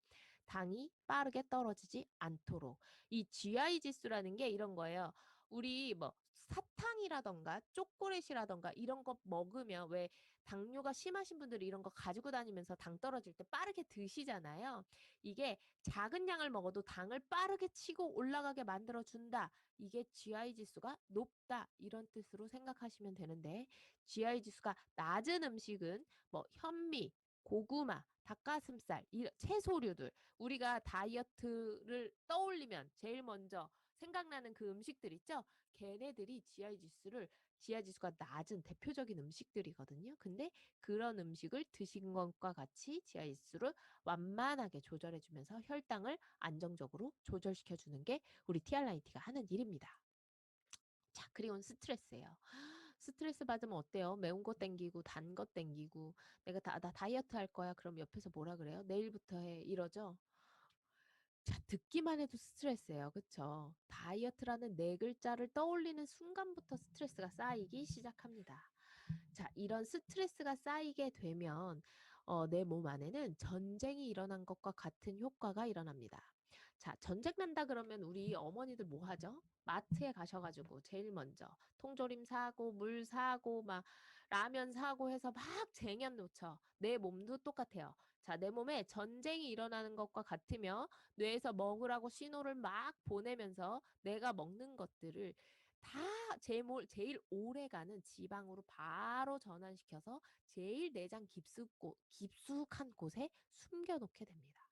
당이 빠르게 떨어지지 않도록. 이 GI 지수라는 게 이런 거예요. 우리 뭐 사탕이라던가 초콜릿이라던가 이런 거 먹으면 왜 당뇨가 심하신 분들이 이런 거 가지고 다니면서 당 떨어질 때 빠르게 드시잖아요. 이게 작은 양을 먹어도 당을 빠르게 치고 올라가게 만들어 준다. 이게 GI 지수가 높다. 이런 뜻으로 생각하시면 되는데 GI 지수가 낮은 음식은 뭐 현미, 고구마, 닭가슴살, 채소류들 우리가 다이어트를 떠올리면 제일 먼저 생각나는 그 음식들 있죠? 걔네들이 GI 지수가 낮은 대표적인 음식들이거든요. 근데 그런 음식을 드신 것과 같이 GI 지수를 완만하게 조절해 주면서 혈당을 안정적으로 조절시켜 주는 게 우리 TR라인티가 하는 일입니다. 자, 그리고 스트레스예요. 스트레스 받으면 어때요? 매운 거 땡기고 단 거 땡기고 내가 나 다이어트 할 거야. 그럼 옆에서 뭐라 그래요? 내일부터 해. 이러죠. 자, 듣기만 해도 스트레스예요. 그쵸? 다이어트라는 네 글자를 떠올리는 순간부터 스트레스가 쌓이기 시작합니다. 자, 이런 스트레스가 쌓이게 되면 내 몸 안에는 전쟁이 일어난 것과 같은 효과가 일어납니다. 자, 전쟁 난다 그러면 우리 어머니들 뭐 하죠? 마트에 가셔가지고 제일 먼저 통조림 사고 물 사고 막 라면 사고 해서 막 쟁여놓죠. 내 몸도 똑같아요. 자, 내 몸에 전쟁이 일어나는 것과 같으며 뇌에서 먹으라고 신호를 막 보내면서 내가 먹는 것들을 다 제일 오래가는 지방으로 바로 전환시켜서 제일 내장 깊숙한 곳에 숨겨놓게 됩니다.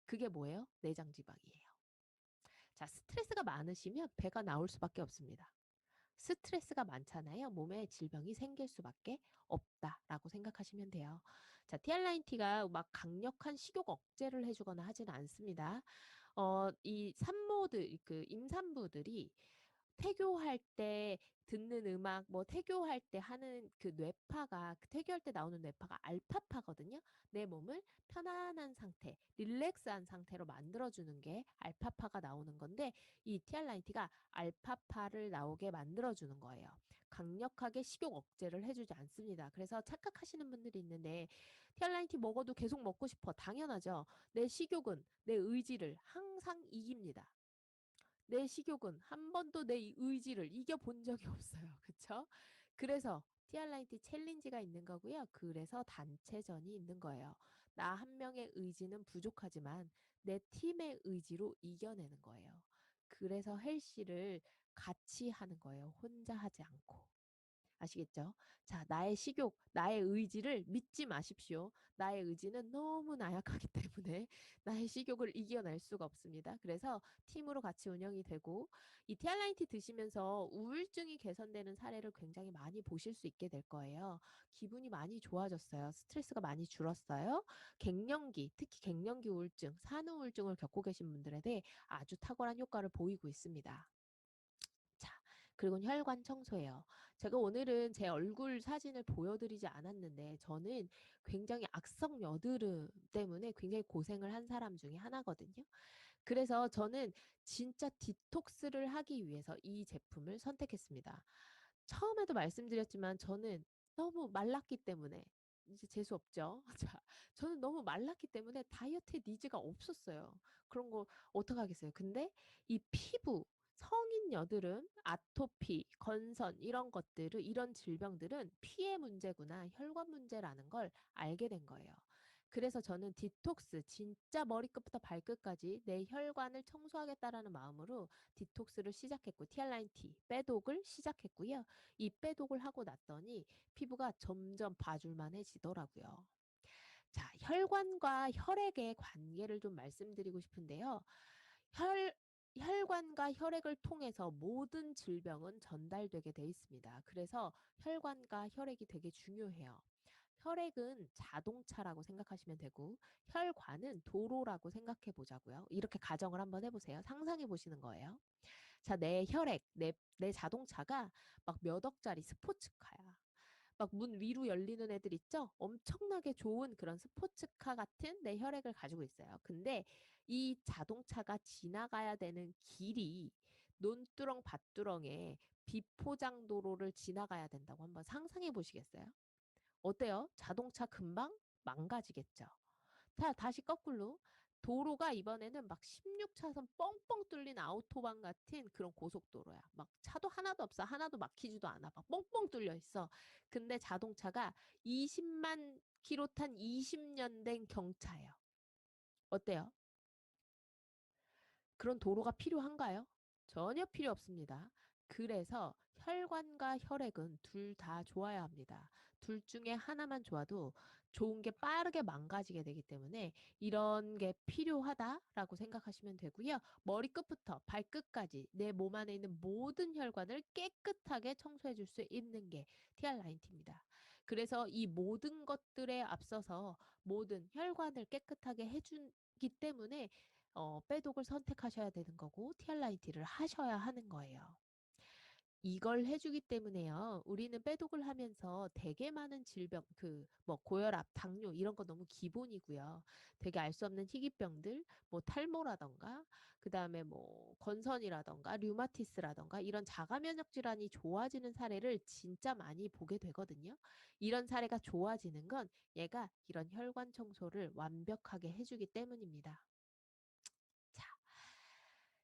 그게 뭐예요? 내장 지방이에요. 자, 스트레스가 많으시면 배가 나올 수밖에 없습니다. 스트레스가 많잖아요. 몸에 질병이 생길 수밖에 없다라고 생각하시면 돼요. 자, TR라인티가 막 강력한 식욕 억제를 해주거나 하지는 않습니다. 이 산모들, 그 임산부들이 태교할 때 듣는 음악, 뭐 태교할 때 하는 그 뇌파가, 그 태교할 때 나오는 뇌파가 알파파거든요. 내 몸을 편안한 상태, 릴렉스한 상태로 만들어주는 게 알파파가 나오는 건데, 이 TR라인티가 알파파를 나오게 만들어주는 거예요. 강력하게 식욕 억제를 해주지 않습니다. 그래서 착각하시는 분들이 있는데, TR라인티 먹어도 계속 먹고 싶어. 당연하죠. 내 식욕은 내 의지를 항상 이깁니다. 내 식욕은 한 번도 내 의지를 이겨본 적이 없어요. 그쵸? 그래서 TR라인티 챌린지가 있는 거고요. 그래서 단체전이 있는 거예요. 나 한 명의 의지는 부족하지만 내 팀의 의지로 이겨내는 거예요. 그래서 헬시를 같이 하는 거예요. 혼자 하지 않고. 아시겠죠? 자, 나의 식욕, 나의 의지를 믿지 마십시오. 나의 의지는 너무 나약하기 때문에 나의 식욕을 이겨낼 수가 없습니다. 그래서 팀으로 같이 운영이 되고 이 티알라인티 드시면서 우울증이 개선되는 사례를 굉장히 많이 보실 수 있게 될 거예요. 기분이 많이 좋아졌어요. 스트레스가 많이 줄었어요. 갱년기, 특히 갱년기 우울증, 산후 우울증을 겪고 계신 분들에 대해 아주 탁월한 효과를 보이고 있습니다. 자, 그리고 혈관 청소예요. 제가 오늘은 제 얼굴 사진을 보여드리지 않았는데 저는 굉장히 악성 여드름 때문에 굉장히 고생을 한 사람 중에 하나거든요. 그래서 저는 진짜 디톡스를 하기 위해서 이 제품을 선택했습니다. 처음에도 말씀드렸지만 저는 너무 말랐기 때문에 이제 재수 없죠. 자, 저는 너무 말랐기 때문에 다이어트에 니즈가 없었어요. 그런 거 어떡하겠어요. 근데 이 피부 성인 여드름, 아토피, 건선 이런 것들을 이런 질병들은 피의 문제구나, 혈관 문제라는 걸 알게 된 거예요. 그래서 저는 디톡스, 진짜 머리끝부터 발끝까지 내 혈관을 청소하겠다라는 마음으로 디톡스를 시작했고, 티알라인 T, 빼독을 시작했고요. 이 빼독을 하고 났더니 피부가 점점 봐줄만해지더라고요. 자, 혈관과 혈액의 관계를 좀 말씀드리고 싶은데요. 혈, 혈관과 혈액을 통해서 모든 질병은 전달되게 돼 있습니다. 그래서 혈관과 혈액이 되게 중요해요. 혈액은 자동차라고 생각하시면 되고 혈관은 도로라고 생각해 보자고요. 이렇게 가정을 한번 해보세요. 상상해 보시는 거예요. 자, 내 혈액, 내 자동차가 막 몇 억짜리 스포츠카야. 막 문 위로 열리는 애들 있죠? 엄청나게 좋은 그런 스포츠카 같은 내 혈액을 가지고 있어요. 근데 이 자동차가 지나가야 되는 길이 논두렁 밭두렁에 비포장 도로를 지나가야 된다고 한번 상상해 보시겠어요? 어때요? 자동차 금방 망가지겠죠? 자, 다시 거꾸로. 도로가 이번에는 막 16차선 뻥뻥 뚫린 아우토반 같은 그런 고속도로야. 막 차도 하나도 없어. 하나도 막히지도 않아. 막 뻥뻥 뚫려 있어. 근데 자동차가 20만 킬로 탄 20년 된 경차예요. 어때요? 그런 도로가 필요한가요? 전혀 필요 없습니다. 그래서 혈관과 혈액은 둘 다 좋아야 합니다. 둘 중에 하나만 좋아도 좋은 게 빠르게 망가지게 되기 때문에 이런 게 필요하다라고 생각하시면 되고요. 머리끝부터 발끝까지 내 몸 안에 있는 모든 혈관을 깨끗하게 청소해 줄 수 있는 게 TR9T입니다. 그래서 이 모든 것들에 앞서서 모든 혈관을 깨끗하게 해주기 때문에 빼독을 선택하셔야 되는 거고 티알라인티를 하셔야 하는 거예요. 이걸 해주기 때문에요. 우리는 빼독을 하면서 되게 많은 질병, 뭐 고혈압, 당뇨 이런 거 너무 기본이고요. 되게 알 수 없는 희귀병들, 뭐 탈모라던가, 그 다음에 뭐 건선이라던가, 류마티스라던가 이런 자가 면역 질환이 좋아지는 사례를 진짜 많이 보게 되거든요. 이런 사례가 좋아지는 건 얘가 이런 혈관 청소를 완벽하게 해주기 때문입니다. 자,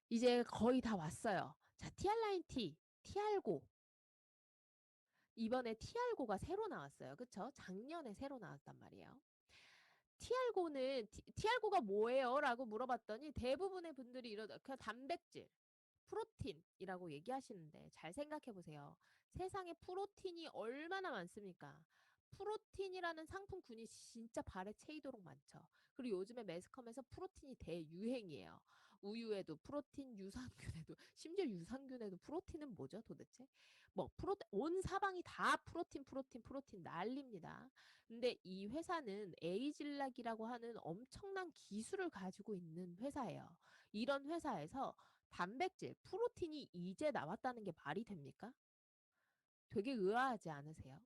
이제 거의 다 왔어요. 자, TR9 T, TR고. 이번에 TR고가 새로 나왔어요. 그쵸? 작년에 새로 나왔단 말이에요. TR고는, TR고가 뭐예요? 라고 물어봤더니 대부분의 분들이 그냥 단백질, 프로틴이라고 얘기하시는데 잘 생각해 보세요. 세상에 프로틴이 얼마나 많습니까? 프로틴이라는 상품군이 진짜 발에 채이도록 많죠. 그리고 요즘에 매스컴에서 프로틴이 대유행이에요. 우유에도 프로틴, 유산균에도 심지어 유산균에도 프로틴은 뭐죠 도대체? 뭐 온 사방이 다 프로틴 난립니다. 근데 이 회사는 에이즐락이라고 하는 엄청난 기술을 가지고 있는 회사예요. 이런 회사에서 단백질, 프로틴이 이제 나왔다는 게 말이 됩니까? 되게 의아하지 않으세요?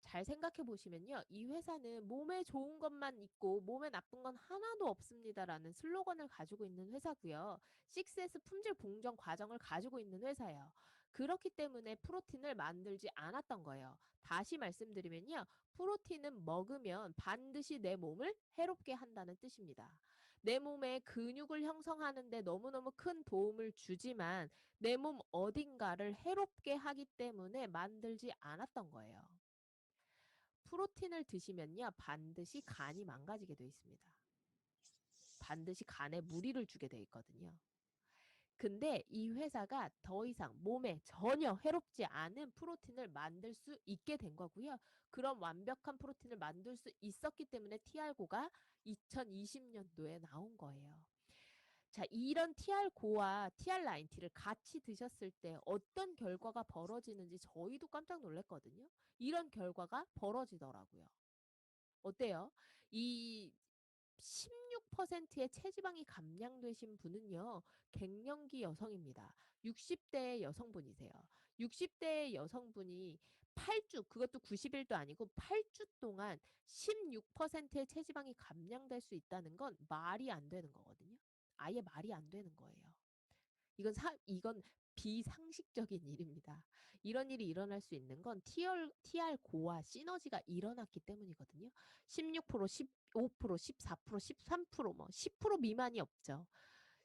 잘 생각해 보시면요. 이 회사는 몸에 좋은 것만 있고 몸에 나쁜 건 하나도 없습니다라는 슬로건을 가지고 있는 회사고요. 6S 품질 공정 과정을 가지고 있는 회사예요. 그렇기 때문에 프로틴을 만들지 않았던 거예요. 다시 말씀드리면요. 프로틴은 먹으면 반드시 내 몸을 해롭게 한다는 뜻입니다. 내 몸에 근육을 형성하는 데 너무너무 큰 도움을 주지만 내 몸 어딘가를 해롭게 하기 때문에 만들지 않았던 거예요. 프로틴을 드시면요, 반드시 간이 망가지게 돼 있습니다. 반드시 간에 무리를 주게 돼 있거든요. 근데 이 회사가 더 이상 몸에 전혀 해롭지 않은 프로틴을 만들 수 있게 된 거고요. 그런 완벽한 프로틴을 만들 수 있었기 때문에 TR고가 2020년도에 나온 거예요. 자, 이런 TR고와 TR9T를 같이 드셨을 때 어떤 결과가 벌어지는지 저희도 깜짝 놀랐거든요. 이런 결과가 벌어지더라고요. 어때요? 이 16%의 체지방이 감량되신 분은요, 갱년기 여성입니다. 60대 여성분이세요. 60대 여성분이 8주, 그것도 90일도 아니고 8주 동안 16%의 체지방이 감량될 수 있다는 건 말이 안 되는 거거든요. 아예 말이 안 되는 거예요. 이건 비상식적인 일입니다. 이런 일이 일어날 수 있는 건 TR고와 시너지가 일어났기 때문이거든요. 16%, 15%, 14%, 13%, 뭐 10% 미만이 없죠.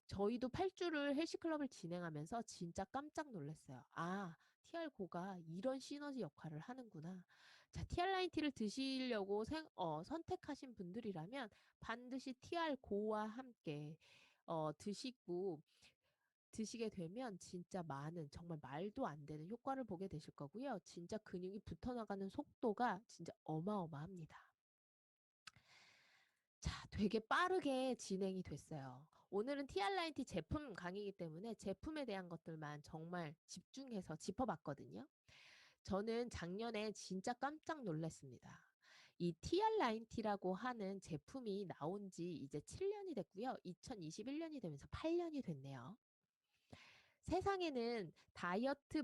저희도 8주를 헬스클럽을 진행하면서 진짜 깜짝 놀랐어요. 아, TR고가 이런 시너지 역할을 하는구나. 자, TR90를 드시려고 선택하신 분들이라면 반드시 TR 고와 함께 드시게 되면 진짜 많은, 정말 말도 안 되는 효과를 보게 되실 거고요. 진짜 근육이 붙어나가는 속도가 진짜 어마어마합니다. 자, 되게 빠르게 진행이 됐어요. 오늘은 TR90 제품 강의이기 때문에 제품에 대한 것들만 정말 집중해서 짚어봤거든요. 저는 작년에 진짜 깜짝 놀랐습니다. 이 TR90라고 하는 제품이 나온 지 이제 7년이 됐고요. 2021년이 되면서 8년이 됐네요. 세상에는 다이어트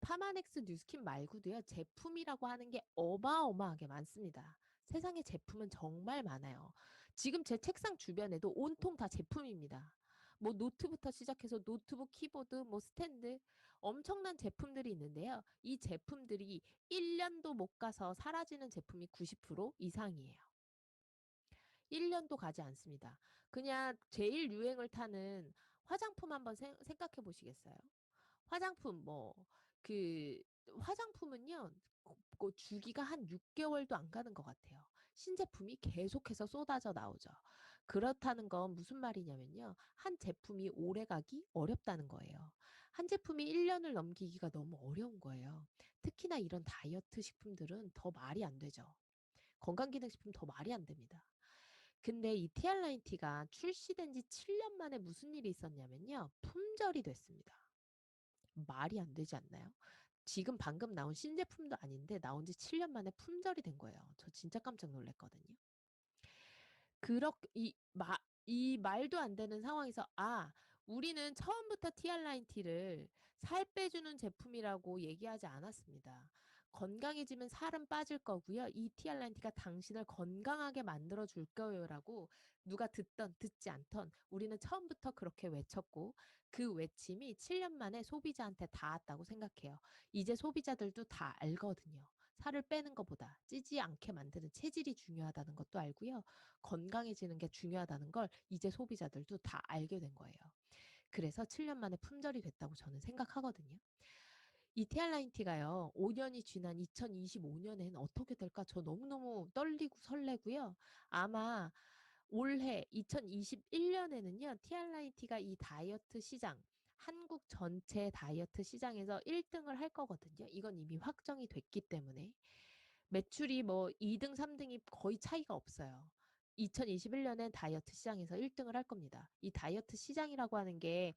파마넥스 뉴스킨 말고도요. 제품이라고 하는 게 어마어마하게 많습니다. 세상에 제품은 정말 많아요. 지금 제 책상 주변에도 온통 다 제품입니다. 뭐 노트부터 시작해서 노트북, 키보드, 뭐 스탠드 엄청난 제품들이 있는데요. 이 제품들이 1년도 못 가서 사라지는 제품이 90% 이상이에요. 1년도 가지 않습니다. 그냥 제일 유행을 타는 화장품 한번 생각해 보시겠어요? 화장품 그 화장품은요. 주기가 한 6개월도 안 가는 것 같아요. 신제품이 계속해서 쏟아져 나오죠. 그렇다는 건 무슨 말이냐면요. 한 제품이 오래가기 어렵다는 거예요. 한 제품이 1년을 넘기기가 너무 어려운 거예요. 특히나 이런 다이어트 식품들은 더 말이 안 되죠. 건강기능식품 더 말이 안 됩니다. 근데 이 TR90가 출시된 지 7년 만에 무슨 일이 있었냐면요. 품절이 됐습니다. 말이 안 되지 않나요? 지금 방금 나온 신제품도 아닌데 나온 지 7년 만에 품절이 된 거예요. 저 진짜 깜짝 놀랐거든요. 이 말도 안 되는 상황에서, 우리는 처음부터 TR90를 살 빼주는 제품이라고 얘기하지 않았습니다. 건강해지면 살은 빠질 거고요. 이 TR90가 당신을 건강하게 만들어 줄 거예요라고 누가 듣던 듣지 않던 우리는 처음부터 그렇게 외쳤고, 그 외침이 7년 만에 소비자한테 닿았다고 생각해요. 이제 소비자들도 다 알거든요. 살을 빼는 것보다 찌지 않게 만드는 체질이 중요하다는 것도 알고요. 건강해지는 게 중요하다는 걸 이제 소비자들도 다 알게 된 거예요. 그래서 7년 만에 품절이 됐다고 저는 생각하거든요. 이 TR90가요. 5년이 지난 2025년에는 어떻게 될까? 저 너무너무 떨리고 설레고요. 아마 올해 2021년에는요. TR90가 이 다이어트 시장, 한국 전체 다이어트 시장에서 1등을 할 거거든요. 이건 이미 확정이 됐기 때문에. 매출이 뭐 2등, 3등이 거의 차이가 없어요. 2021년엔 다이어트 시장에서 1등을 할 겁니다. 이 다이어트 시장이라고 하는 게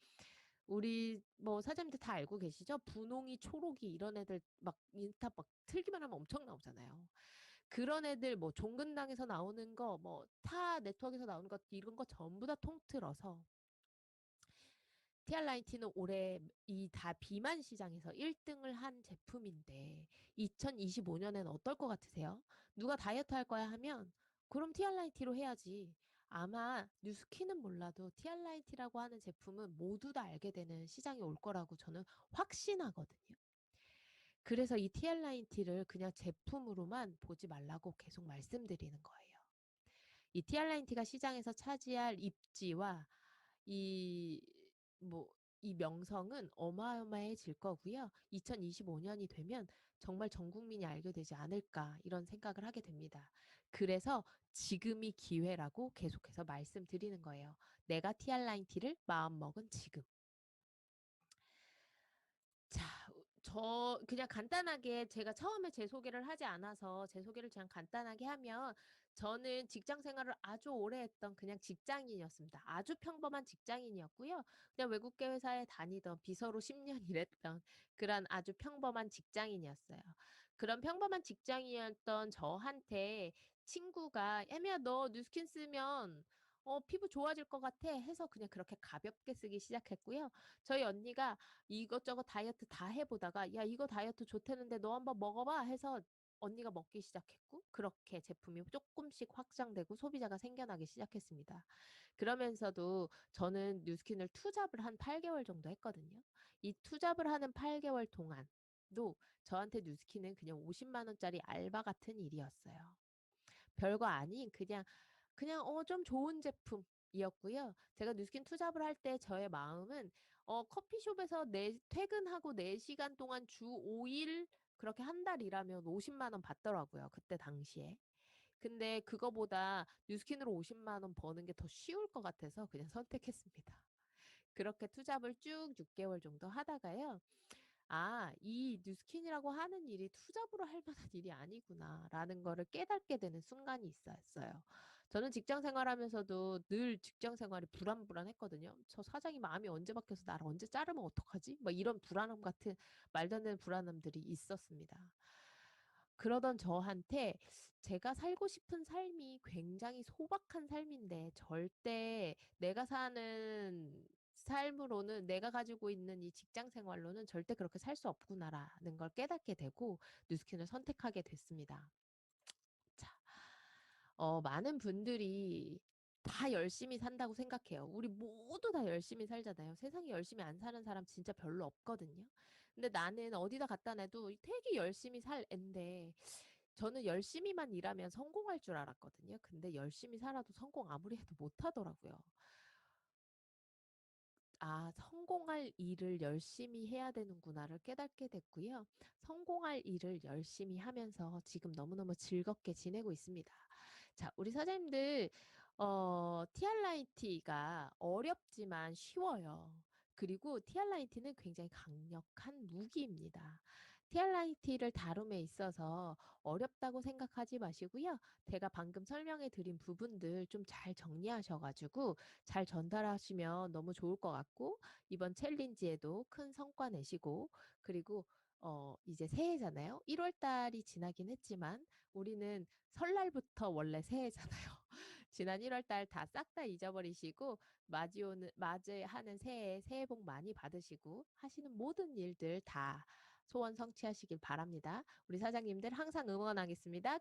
우리 뭐 사장님들 다 알고 계시죠? 분홍이, 초록이 이런 애들 막 인스타 막 틀기만 하면 엄청 나오잖아요. 그런 애들 뭐 종근당에서 나오는 거, 뭐 타 네트워크에서 나오는 것 이런 거 전부 다 통틀어서 TR90는 올해 이 다 비만 시장에서 1등을 한 제품인데 2025년엔 어떨 것 같으세요? 누가 다이어트 할 거야 하면 그럼 TR90로 해야지. 아마 뉴스키는 몰라도 TR90라고 하는 제품은 모두 다 알게 되는 시장이 올 거라고 저는 확신하거든요. 그래서 이 TR90를 그냥 제품으로만 보지 말라고 계속 말씀드리는 거예요. 이 TR90가 시장에서 차지할 입지와 이 뭐 이 명성은 어마어마해질 거고요. 2025년이 되면 정말 전 국민이 알게 되지 않을까 이런 생각을 하게 됩니다. 그래서 지금이 기회라고 계속해서 말씀드리는 거예요. 내가 TR90를 마음먹은 지금. 자, 저 그냥 간단하게 제가 처음에 제 소개를 하지 않아서 제 소개를 그냥 간단하게 하면 저는 직장 생활을 아주 오래 했던 그냥 직장인이었습니다. 아주 평범한 직장인이었고요. 그냥 외국계 회사에 다니던 비서로 10년 일했던 그런 아주 평범한 직장인이었어요. 그런 평범한 직장인이었던 저한테 친구가 애미야 너 뉴스킨 쓰면 피부 좋아질 것 같아 해서 그냥 그렇게 가볍게 쓰기 시작했고요. 저희 언니가 이것저것 다이어트 다 해보다가 야 이거 다이어트 좋다는데 너 한번 먹어봐 해서 언니가 먹기 시작했고 그렇게 제품이 조금씩 확장되고 소비자가 생겨나기 시작했습니다. 그러면서도 저는 뉴스킨을 투잡을 한 8개월 정도 했거든요. 이 투잡을 하는 8개월 동안도 저한테 뉴스킨은 그냥 50만 원짜리 알바 같은 일이었어요. 별거 아닌 그냥 좀 좋은 제품이었고요. 제가 뉴스킨 투잡을 할 때 저의 마음은 커피숍에서 퇴근하고 4시간 동안 주 5일 그렇게 한 달 일하면 50만 원 받더라고요. 그때 당시에. 근데 그거보다 뉴스킨으로 50만 원 버는 게 더 쉬울 것 같아서 그냥 선택했습니다. 그렇게 투잡을 쭉 6개월 정도 하다가요. 아, 이 뉴스킨이라고 하는 일이 투잡으로 할 만한 일이 아니구나라는 거를 깨닫게 되는 순간이 있었어요. 저는 직장 생활하면서도 늘 직장 생활이 불안불안했거든요. 저 사장이 마음이 언제 바뀌어서 나를 언제 자르면 어떡하지? 막 이런 불안함 같은 말도 안 되는 불안함들이 있었습니다. 그러던 저한테 제가 살고 싶은 삶이 굉장히 소박한 삶인데 절대 내가 사는 삶으로는 내가 가지고 있는 이 직장 생활로는 절대 그렇게 살 수 없구나라는 걸 깨닫게 되고 뉴스킨을 선택하게 됐습니다. 자, 많은 분들이 다 열심히 산다고 생각해요. 우리 모두 다 열심히 살잖아요. 세상에 열심히 안 사는 사람 진짜 별로 없거든요. 근데 나는 어디다 갖다 놔도 되게 열심히 살 앤데 저는 열심히만 일하면 성공할 줄 알았거든요. 근데 열심히 살아도 성공 아무리 해도 못 하더라고요. 아, 성공할 일을 열심히 해야 되는구나를 깨닫게 됐고요. 성공할 일을 열심히 하면서 지금 너무너무 즐겁게 지내고 있습니다. 자, 우리 사장님들, TRIT가 어렵지만 쉬워요. 그리고 TRIT는 굉장히 강력한 무기입니다. TRIT를 다룸에 있어서 어렵다고 생각하지 마시고요. 제가 방금 설명해 드린 부분들 좀 잘 정리하셔가지고 잘 전달하시면 너무 좋을 것 같고, 이번 챌린지에도 큰 성과 내시고, 그리고 이제 새해잖아요. 1월 달이 지나긴 했지만 우리는 설날부터 원래 새해잖아요. 지난 1월 달 다 싹 다 잊어버리시고 맞이하는 새해 복 많이 받으시고 하시는 모든 일들 다 소원 성취하시길 바랍니다. 우리 사장님들 항상 응원하겠습니다.